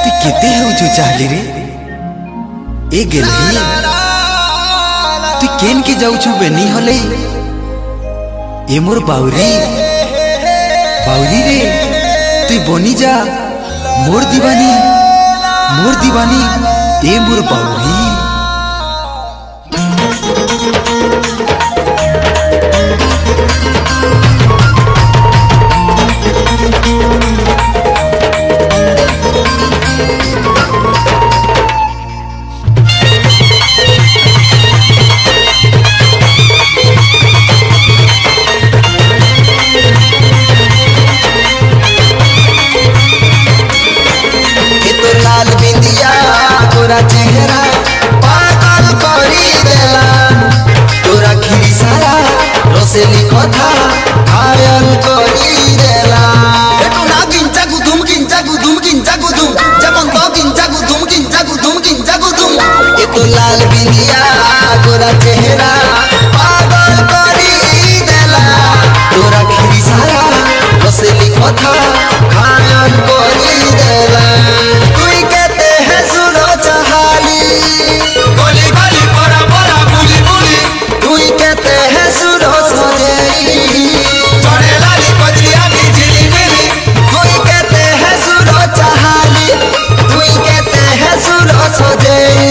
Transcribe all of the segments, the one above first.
तु केते होछु चाहली रे ए गेलही तु केन के जाउछु बेनी हले ए मोर बाउरी बाउरी रे तु बनी जा मोर दीवानी ए मोर बाउरी चेहरा पागल करी देला तोरा खिरी सारा रसेली कथा घायल करी देला एटू ना गिंचा गुदुम जेमन तो गिंचा गुदुम ए तो लाल बिंदिया गोरा चेहरा पागल करी देला तोरा खिरी सारा रसेली कथा घायल करी देला तुई कहते हैं सुनो गोली गोली बड़ा बड़ा बुली बुली तुई कहते हैं सुनो सजेई चढ़े लाली कजरिया की झिली मिली तुई कहते हैं सुनो चाहाली तुई कहते हैं सुनो सजेई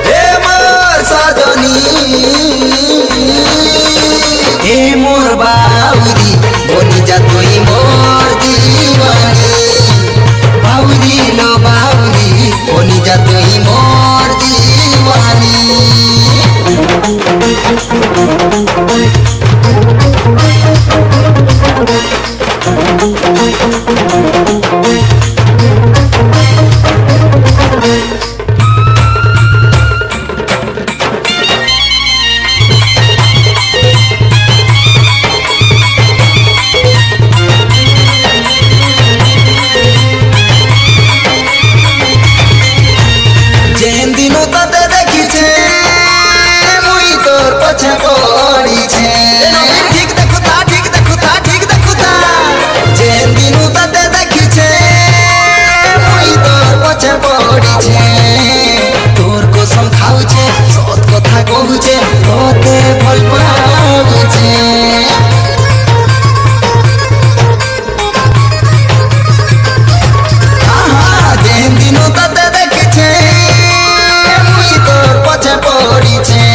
हे मोर सजनी हे मोर बाउरी बनी जा तुई मोर दीवानी बाउरी लो बाउरी बनी जा तुई मोर दीवानी जेन दिनों तते देखी छे मुई तोर पछे पड़ी छे ठीक देखुता जेन दिनों तते देखी छे मुई तोर पछे पड़ी छे तोर कसम खाउ छे सत कथा कहू छे तोते भल पाउ छे जेन दिनों तते देखी छे पड़ी छे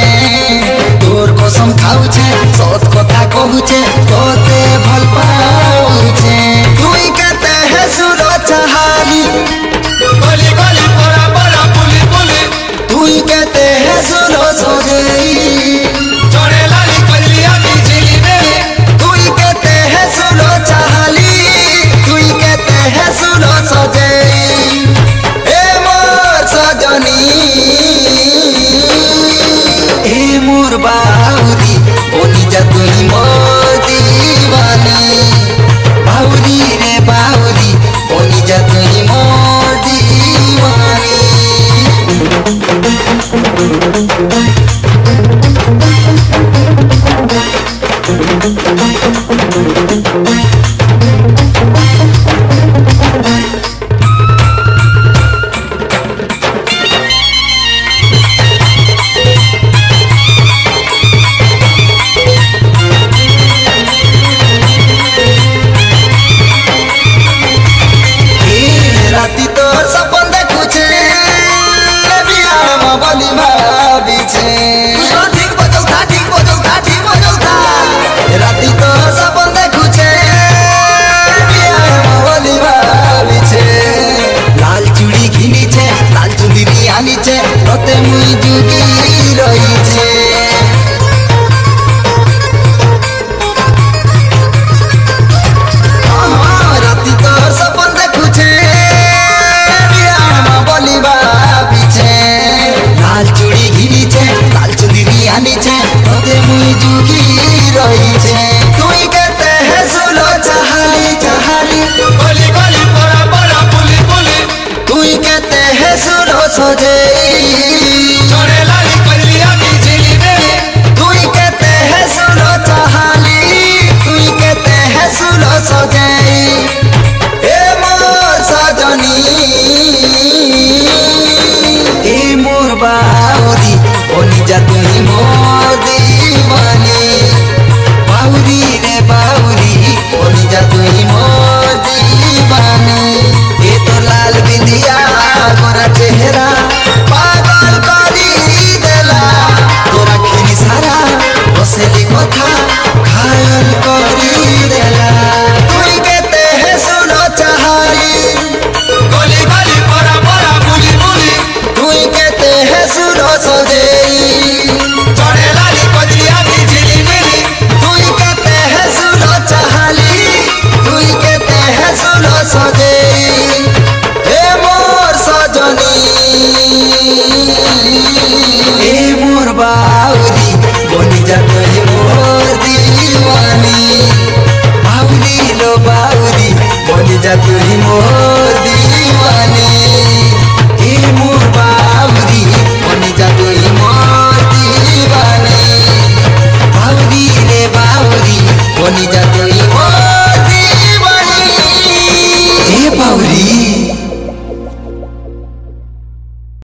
तोर कसम खाउ छे सत कथा कहू छे तोते भल पाउ छे तुई कहते हैं सुनो चाहाली गोली गोली बड़ा बड़ा बुली बुली तुई कहते हैं सुनो सजेई चढ़े लाली कजरिया की झिली मिली तुई कहते हैं सुनो चाहाली तुई कहते हैं सुनो सजेई ए मोर सजनी ए मोर बाउरी बनी जा तुई मोर दीवानी बाउरी रे बाउरी बनी जा तुई मोर दीवानी जा तू ही मोर दीवानी ए मोर बावरी बनी जा तू ही मोर दीवानी बावरी रे बावरी बनी जा तू ही मोर